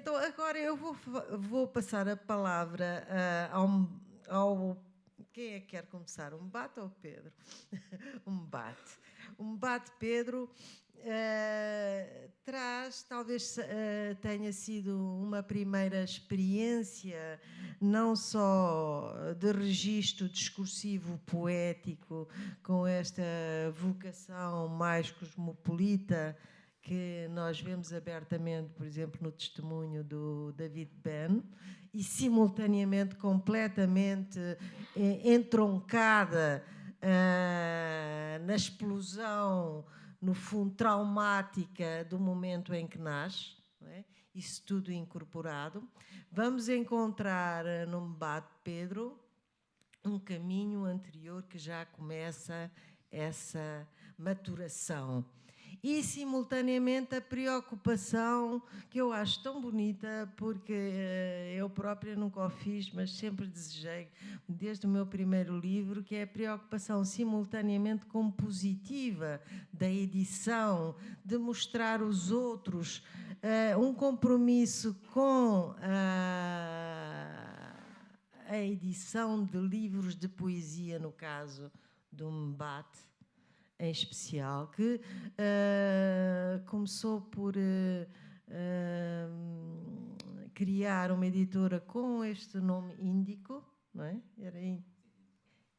Então, agora eu vou passar a palavra ao... Quem é que quer começar? Um bate ou Pedro? Um bate. Um bate, Pedro, talvez tenha sido uma primeira experiência, não só de registro discursivo poético, com esta vocação mais cosmopolita, que nós vemos abertamente, por exemplo, no testemunho do David Ben, e simultaneamente completamente entroncada na explosão, no fundo, traumática do momento em que nasce, não é? Isso tudo incorporado. Vamos encontrar no Mbate Pedro um caminho anterior que já começa essa maturação. E, simultaneamente, a preocupação, que eu acho tão bonita, porque eu própria nunca o fiz, mas sempre desejei, desde o meu primeiro livro, que é a preocupação simultaneamente compositiva da edição, de mostrar os outros, um compromisso com a edição de livros de poesia, no caso do Mbate, em especial, que começou por criar uma editora com este nome Índico, não é? Era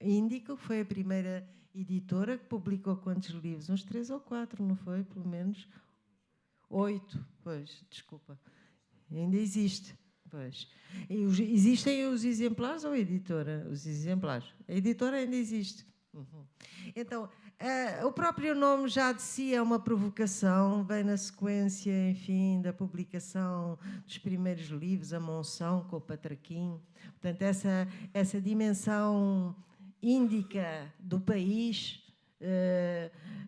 Índico, foi a primeira editora que publicou quantos livros? Uns 3 ou 4, não foi? Pelo menos 8, pois, desculpa. Ainda existe. Pois. Existem os exemplares ou a editora? Os exemplares. A editora ainda existe. Uhum. Então, o próprio nome já de si é uma provocação, vem na sequência, enfim, da publicação dos primeiros livros, A Monção, com o Patraquim. Portanto, essa dimensão índica do país,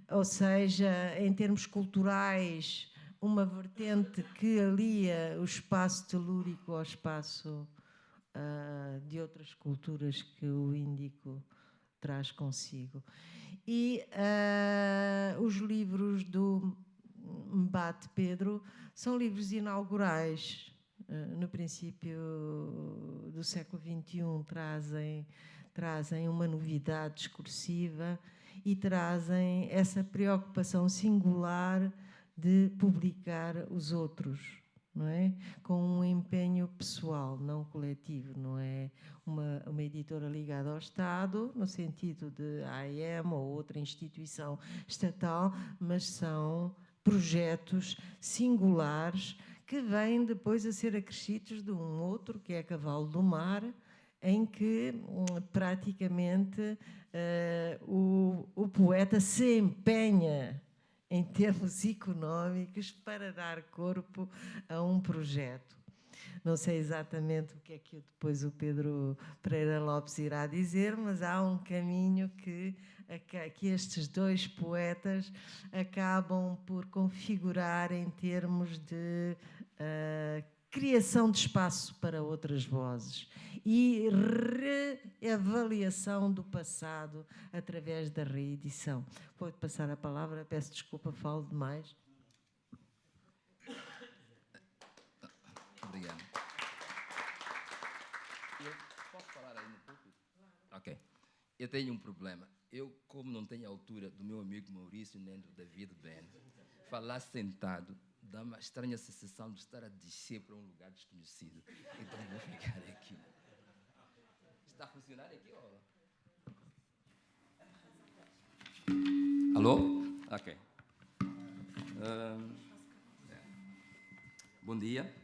ou seja, em termos culturais, uma vertente que alia o espaço telúrico ao espaço de outras culturas que o Índico traz consigo. E os livros do Mbate Pedro são livros inaugurais. No princípio do século XXI trazem uma novidade discursiva e trazem essa preocupação singular de publicar os outros, não é? Com um empenho pessoal, não coletivo, não é uma editora ligada ao Estado, no sentido de AEM ou outra instituição estatal, mas são projetos singulares que vêm depois a ser acrescidos de um outro, que é Cavalo do Mar, em que praticamente o poeta se empenha em termos económicos para dar corpo a um projeto. Não sei exatamente o que é que depois o Pedro Pereira Lopes irá dizer, mas há um caminho que estes dois poetas acabam por configurar em termos de criação de espaço para outras vozes e reavaliação do passado através da reedição. Vou passar a palavra, peço desculpa, falo demais. Obrigado. Eu posso falar aí no púlpito? Ok. Eu tenho um problema. Eu, como não tenho a altura do meu amigo Maurício nem do David Ben, falar sentado dá uma estranha sensação de estar a descer para um lugar desconhecido. Então vou ficar aqui. Está a funcionar aqui? Ou... Alô? Ok. Bom dia.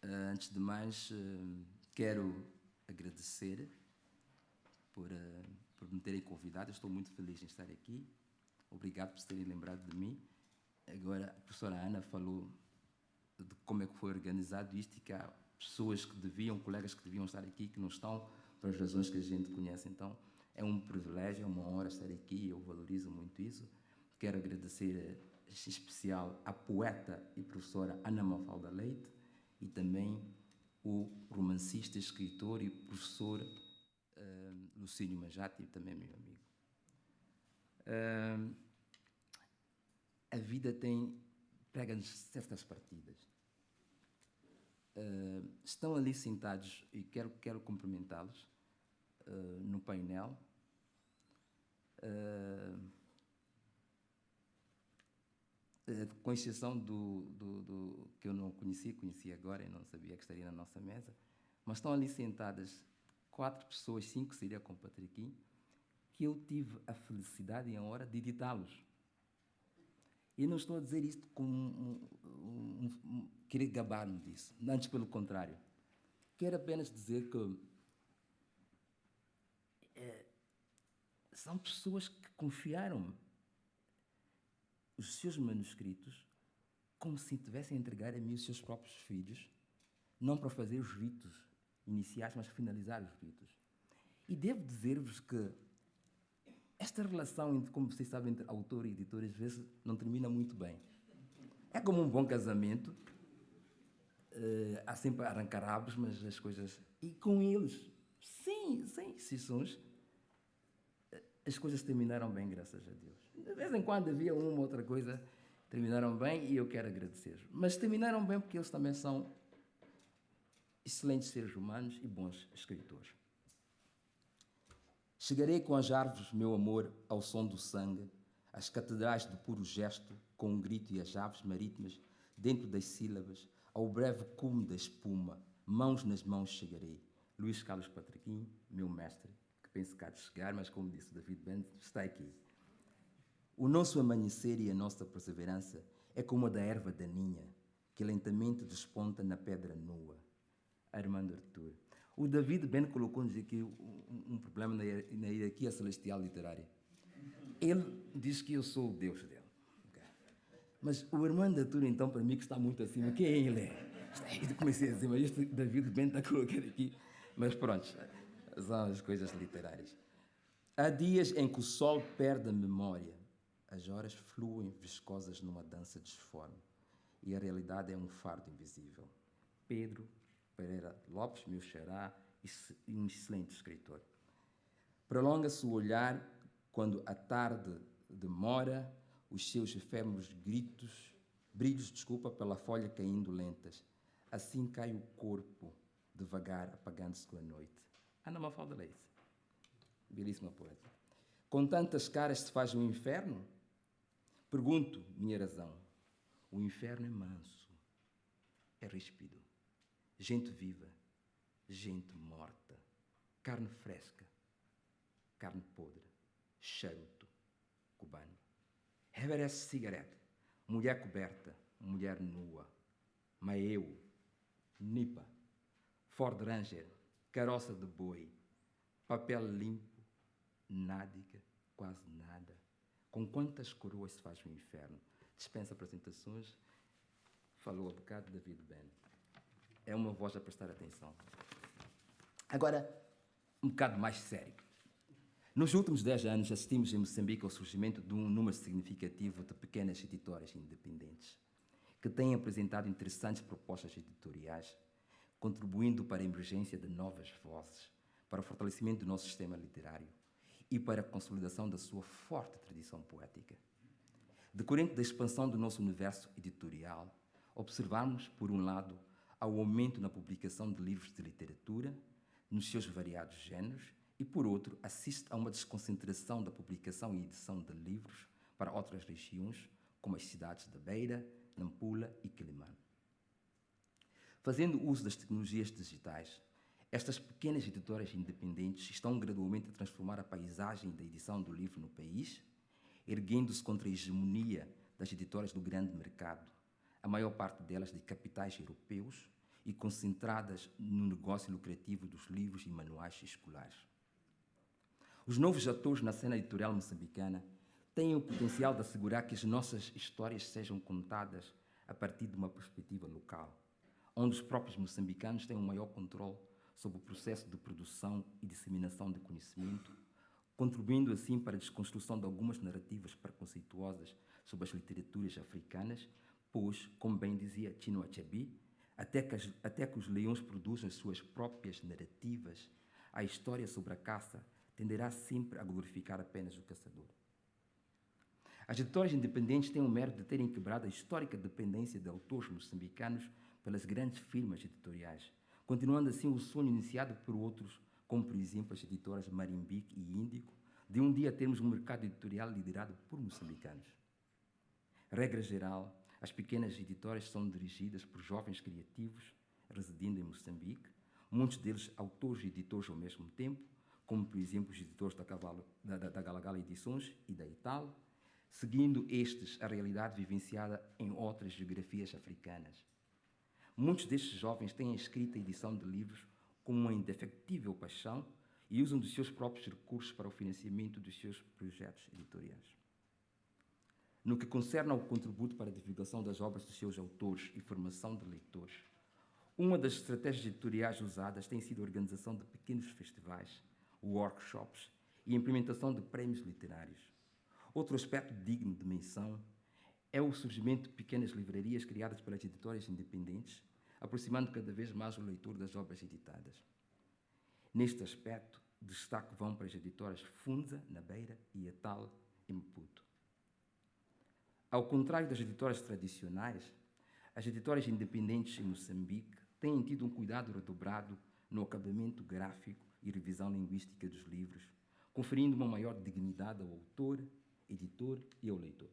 Antes de mais, quero agradecer por me terem convidado. Eu estou muito feliz em estar aqui. Obrigado por se terem lembrado de mim. Agora, a professora Ana falou de como é que foi organizado isto e que há pessoas que deviam, colegas que deviam estar aqui, que não estão, por as razões que a gente conhece. Então, é um privilégio, é uma honra estar aqui, eu valorizo muito isso. Quero agradecer, em especial, à poeta e professora Ana Mafalda Leite e também o romancista, escritor e professor Lucínio Majati, também meu amigo. a vida prega-nos certas partidas. Estão ali sentados, e quero cumprimentá-los, no painel. Com exceção do que eu não conheci agora e não sabia que estaria na nossa mesa, mas estão ali sentadas 4 pessoas, 5 seria com o Patriquinho, que eu tive a felicidade e a honra de editá-los. E não estou a dizer isto com querer gabar-me disso, antes pelo contrário. Quero apenas dizer que são pessoas que confiaram-me os seus manuscritos como se tivessem a entregar a mim os seus próprios filhos, não para fazer os ritos iniciais, mas finalizar os ritos. E devo dizer-vos que esta relação, como vocês sabem, entre autor e editor, às vezes não termina muito bem. É como um bom casamento, há sempre arrancar-rabos, mas as coisas... E com eles, sem exceções, as coisas terminaram bem, graças a Deus. De vez em quando havia uma ou outra coisa, terminaram bem e eu quero agradecer. Mas terminaram bem porque eles também são excelentes seres humanos e bons escritores. Chegarei com as árvores, meu amor, ao som do sangue, as catedrais do puro gesto, com um grito e as aves marítimas, dentro das sílabas, ao breve cume da espuma, mãos nas mãos chegarei. Luís Carlos Patriquinho, meu mestre, que penso cá de chegar, mas como disse o David Bent, está aqui. O nosso amanhecer e a nossa perseverança é como a da erva daninha, que lentamente desponta na pedra nua. Armando Artur. O David Ben colocou-nos aqui um problema na hierarquia celestial literária. Ele diz que eu sou o Deus dele. Okay. Mas o Armando Artur, então, para mim, que está muito acima, quem ele é? Eu comecei a dizer, mas este David Ben está colocado aqui. Mas pronto, são as coisas literárias. Há dias em que o sol perde a memória, as horas fluem viscosas numa dança disforme, e a realidade é um fardo invisível. Pedro Pereira Lopes, meu xará, e um excelente escritor. Prolonga-se o olhar quando a tarde demora, os seus efêmeros brilhos, pela folha caindo lentas. Assim cai o corpo, devagar, apagando-se com a noite. Ana Mafalda Leite, belíssima poeta. Com tantas caras se faz um inferno? Pergunto, minha razão. O inferno é manso, é ríspido. Gente viva, gente morta, carne fresca, carne podre, charuto, cubano. Reverece cigarette, mulher coberta, mulher nua, maeu, nipa, Ford Ranger, caroça de boi, papel limpo, nádica, quase nada. Com quantas coroas se faz o inferno? Dispensa apresentações, falou há bocado David Ben. É uma voz a prestar atenção. Agora, um bocado mais sério. Nos últimos 10 anos, assistimos em Moçambique ao surgimento de um número significativo de pequenas editoras independentes, que têm apresentado interessantes propostas editoriais, contribuindo para a emergência de novas vozes, para o fortalecimento do nosso sistema literário e para a consolidação da sua forte tradição poética. Decorrente da expansão do nosso universo editorial, observamos, por um lado, ao aumento na publicação de livros de literatura, nos seus variados géneros, e, por outro, assiste a uma desconcentração da publicação e edição de livros para outras regiões, como as cidades de Beira, Nampula e Quelimane. Fazendo uso das tecnologias digitais, estas pequenas editoras independentes estão gradualmente a transformar a paisagem da edição do livro no país, erguendo-se contra a hegemonia das editoras do grande mercado, a maior parte delas de capitais europeus e concentradas no negócio lucrativo dos livros e manuais escolares. Os novos atores na cena editorial moçambicana têm o potencial de assegurar que as nossas histórias sejam contadas a partir de uma perspectiva local, onde os próprios moçambicanos têm um maior controle sobre o processo de produção e disseminação de conhecimento, contribuindo assim para a desconstrução de algumas narrativas preconceituosas sobre as literaturas africanas, pois, como bem dizia Chinua Achebe, até que os leões produzam as suas próprias narrativas, a história sobre a caça tenderá sempre a glorificar apenas o caçador. As editoras independentes têm o mérito de terem quebrado a histórica dependência de autores moçambicanos pelas grandes firmas editoriais, continuando assim o sonho iniciado por outros, como por exemplo as editoras Marimbique e Índico, de um dia termos um mercado editorial liderado por moçambicanos. Regra geral, as pequenas editoras são dirigidas por jovens criativos residindo em Moçambique, muitos deles autores e editores ao mesmo tempo, como por exemplo os editores da Galagala Edições e da Ital, seguindo estes a realidade vivenciada em outras geografias africanas. Muitos destes jovens têm a escrita e edição de livros como uma indefectível paixão e usam dos seus próprios recursos para o financiamento dos seus projetos editoriais. No que concerne ao contributo para a divulgação das obras dos seus autores e formação de leitores, uma das estratégias editoriais usadas tem sido a organização de pequenos festivais, workshops e a implementação de prémios literários. Outro aspecto digno de menção é o surgimento de pequenas livrarias criadas pelas editoras independentes, aproximando cada vez mais o leitor das obras editadas. Neste aspecto, destaque vão para as editoras Funza, na Beira, e Etal, em Maputo. Ao contrário das editoras tradicionais, as editoras independentes em Moçambique têm tido um cuidado redobrado no acabamento gráfico e revisão linguística dos livros, conferindo uma maior dignidade ao autor, editor e ao leitor.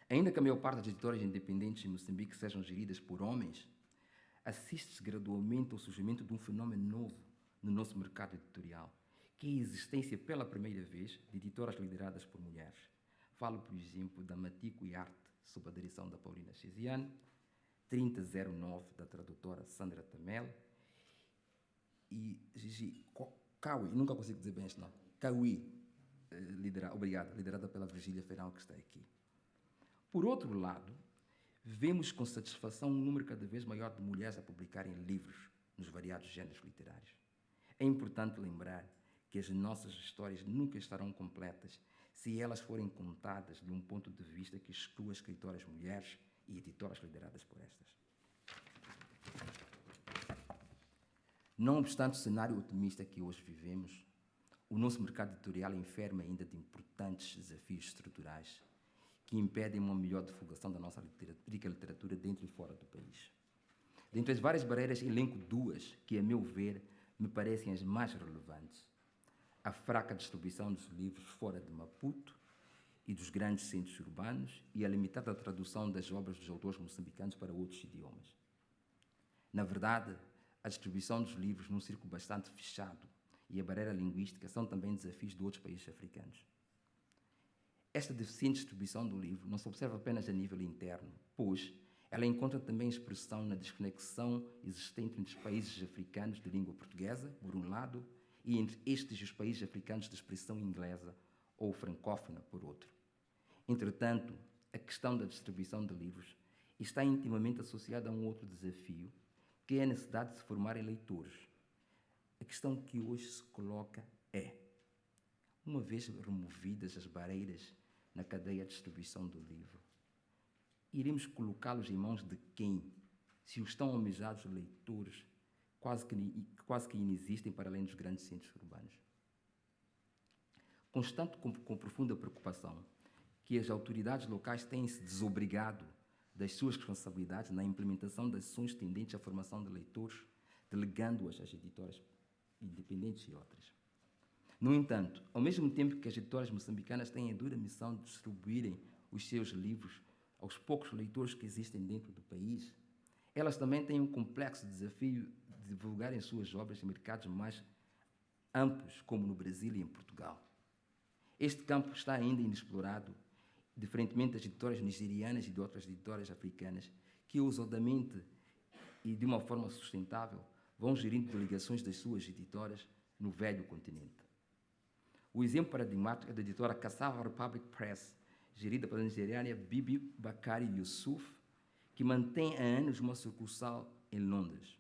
Ainda que a maior parte das editoras independentes em Moçambique sejam geridas por homens, assiste-se gradualmente ao surgimento de um fenómeno novo no nosso mercado editorial, que é a existência pela primeira vez de editoras lideradas por mulheres. Falo, por exemplo, da Matico e Arte, sob a direção da Paulina Chesiane, 3009, da tradutora Sandra Tamel, e Gigi Kawi, nunca consigo dizer bem este nome, Kawi, liderada pela Virgília Feirão, que está aqui. Por outro lado, vemos com satisfação um número cada vez maior de mulheres a publicarem livros nos variados géneros literários. É importante lembrar que as nossas histórias nunca estarão completas se elas forem contadas de um ponto de vista que exclua escritoras mulheres e editoras lideradas por estas. Não obstante o cenário otimista que hoje vivemos, o nosso mercado editorial enferma ainda de importantes desafios estruturais que impedem uma melhor divulgação da nossa rica literatura dentro e fora do país. Dentre as várias barreiras, elenco duas que, a meu ver, me parecem as mais relevantes: a fraca distribuição dos livros fora de Maputo e dos grandes centros urbanos e a limitada tradução das obras dos autores moçambicanos para outros idiomas. Na verdade, a distribuição dos livros num círculo bastante fechado e a barreira linguística são também desafios de outros países africanos. Esta deficiente distribuição do livro não se observa apenas a nível interno, pois ela encontra também expressão na desconexão existente entre os países africanos de língua portuguesa, por um lado, e entre estes e os países africanos de expressão inglesa ou francófona, por outro. Entretanto, a questão da distribuição de livros está intimamente associada a um outro desafio, que é a necessidade de se formarem leitores. A questão que hoje se coloca é: uma vez removidas as barreiras na cadeia de distribuição do livro, iremos colocá-los em mãos de quem, se os tão almejados leitores quase que inexistem para além dos grandes centros urbanos? Constato com profunda preocupação que as autoridades locais têm-se desobrigado das suas responsabilidades na implementação das ações tendentes à formação de leitores, delegando-as às editoras independentes e outras. No entanto, ao mesmo tempo que as editoras moçambicanas têm a dura missão de distribuírem os seus livros aos poucos leitores que existem dentro do país, elas também têm um complexo desafio de divulgarem suas obras em mercados mais amplos, como no Brasil e em Portugal. Este campo está ainda inexplorado, diferentemente das editoras nigerianas e de outras editoras africanas, que ousadamente e de uma forma sustentável vão gerindo delegações das suas editoras no velho continente. O exemplo paradigmático é da editora Cassava Republic Press, gerida pela nigeriana Bibi Bakari Yusuf, que mantém há anos uma sucursal em Londres.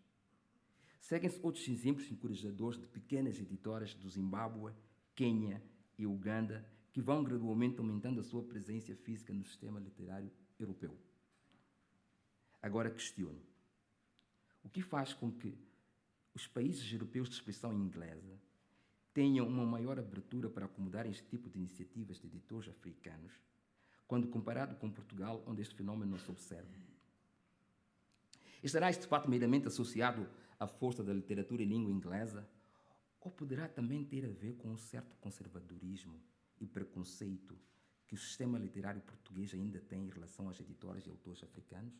Seguem-se outros exemplos encorajadores de pequenas editoras do Zimbábue, Quênia e Uganda, que vão gradualmente aumentando a sua presença física no sistema literário europeu. Agora questiono: o que faz com que os países europeus de expressão inglesa tenham uma maior abertura para acomodar este tipo de iniciativas de editores africanos, quando comparado com Portugal, onde este fenómeno não se observa? Estará este fato meramente associado à força da literatura em língua inglesa, ou poderá também ter a ver com um certo conservadorismo e preconceito que o sistema literário português ainda tem em relação às editoras e autores africanos?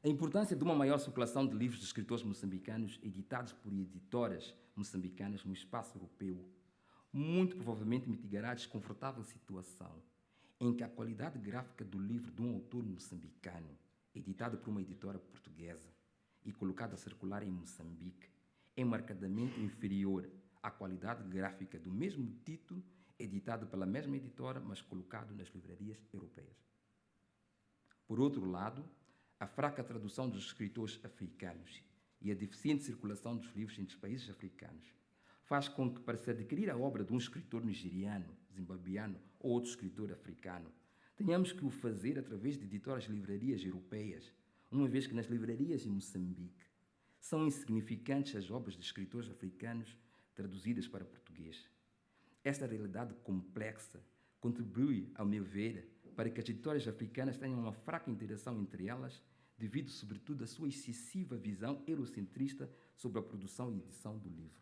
A importância de uma maior circulação de livros de escritores moçambicanos editados por editoras moçambicanas no espaço europeu muito provavelmente mitigará a desconfortável situação em que a qualidade gráfica do livro de um autor moçambicano, editado por uma editora portuguesa e colocado a circular em Moçambique, é marcadamente inferior à qualidade gráfica do mesmo título editado pela mesma editora, mas colocado nas livrarias europeias. Por outro lado, a fraca tradução dos escritores africanos e a deficiente circulação dos livros entre os países africanos faz com que, para se adquirir a obra de um escritor nigeriano, zimbabiano ou outro escritor africano, tenhamos que o fazer através de editoras de livrarias europeias, uma vez que nas livrarias em Moçambique são insignificantes as obras de escritores africanos traduzidas para português. Esta realidade complexa contribui, ao meu ver, para que as editoras africanas tenham uma fraca interação entre elas, devido, sobretudo, à sua excessiva visão eurocentrista sobre a produção e edição do livro.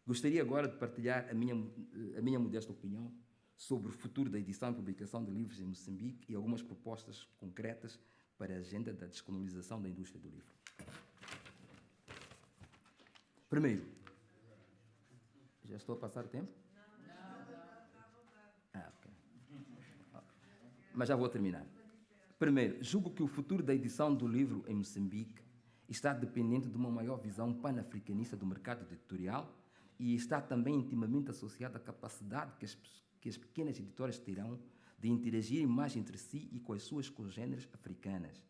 Gostaria agora de partilhar a minha modesta opinião sobre o futuro da edição e publicação de livros em Moçambique e algumas propostas concretas para a agenda da descolonização da indústria do livro. Primeiro, já estou a passar o tempo? Ok. Mas já vou terminar. Primeiro, julgo que o futuro da edição do livro em Moçambique está dependente de uma maior visão panafricanista do mercado editorial e está também intimamente associado à capacidade que as pequenas editoras terão de interagir mais entre si e com as suas congêneres africanas,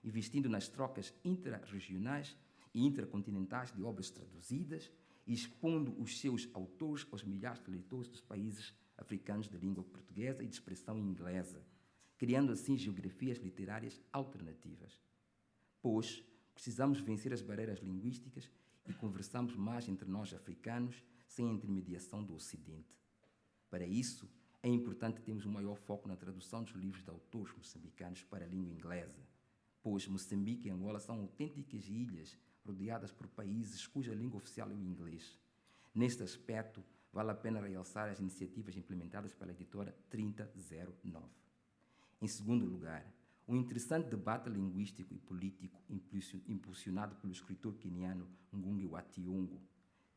investindo nas trocas intra-regionais e intracontinentais de obras traduzidas e expondo os seus autores aos milhares de leitores dos países africanos de língua portuguesa e de expressão inglesa, criando assim geografias literárias alternativas. Pois precisamos vencer as barreiras linguísticas e conversamos mais entre nós africanos sem a intermediação do Ocidente. Para isso, é importante termos um maior foco na tradução dos livros de autores moçambicanos para a língua inglesa, pois Moçambique e Angola são autênticas ilhas rodeadas por países cuja língua oficial é o inglês. Neste aspecto, vale a pena realçar as iniciativas implementadas pela editora 3009. Em segundo lugar, um interessante debate linguístico e político impulsionado pelo escritor queniano Ngugi wa Thiong'o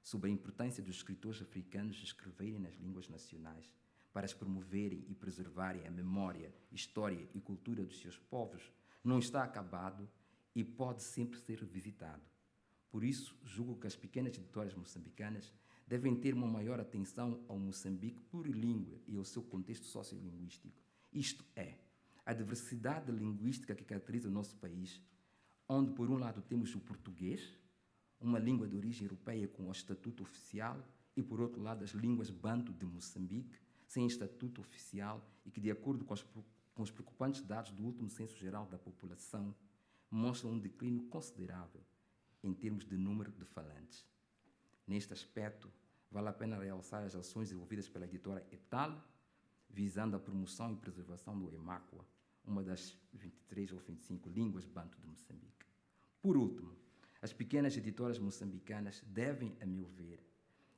sobre a importância dos escritores africanos escreverem nas línguas nacionais para as promoverem e preservarem a memória, história e cultura dos seus povos não está acabado e pode sempre ser revisitado. Por isso, julgo que as pequenas editoras moçambicanas devem ter uma maior atenção ao Moçambique plurilingüe e ao seu contexto sociolinguístico. Isto é, a diversidade linguística que caracteriza o nosso país, onde, por um lado, temos o português, uma língua de origem europeia com o estatuto oficial, e, por outro lado, as línguas banto de Moçambique, sem estatuto oficial e que, de acordo com os preocupantes dados do último censo geral da população, mostram um declínio considerável em termos de número de falantes. Neste aspecto, vale a pena realçar as ações desenvolvidas pela editora Etal, visando a promoção e preservação do Emáqua, uma das 23 ou 25 línguas banto de Moçambique. Por último, as pequenas editoras moçambicanas devem, a meu ver,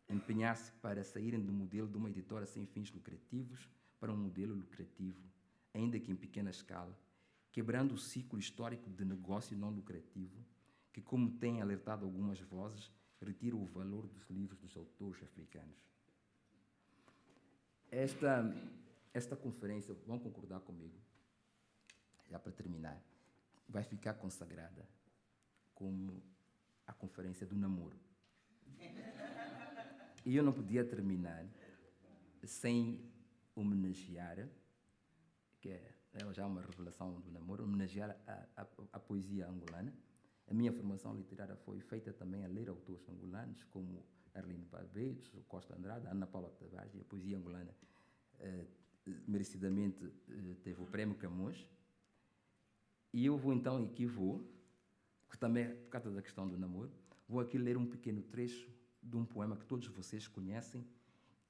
empenhar-se para saírem do modelo de uma editora sem fins lucrativos para um modelo lucrativo, ainda que em pequena escala, quebrando o ciclo histórico de negócio não lucrativo, que, como têm alertado algumas vozes, retira o valor dos livros dos autores africanos. Esta conferência, vão concordar comigo, já para terminar, vai ficar consagrada como a conferência do namoro. E eu não podia terminar sem homenagear, que é já uma revelação do namoro, homenagear a poesia angolana. A minha formação literária foi feita também a ler autores angolanos, como Arlindo Barbetos, Costa Andrade, Ana Paula Tavares, e a poesia angolana merecidamente teve o Prémio Camões. E eu vou então aqui, porque também por causa da questão do namoro, vou aqui ler um pequeno trecho de um poema que todos vocês conhecem,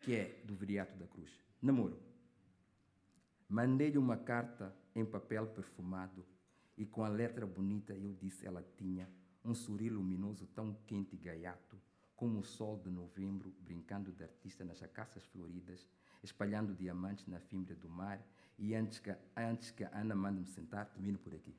que é do Viriato da Cruz. Namoro. Mandei-lhe uma carta em papel perfumado e com a letra bonita eu disse ela tinha um sorriso luminoso tão quente e gaiato como o sol de novembro brincando de artista nas acacias floridas, espalhando diamantes na fímbria do mar. E antes que a Ana mande-me sentar, termino por aqui.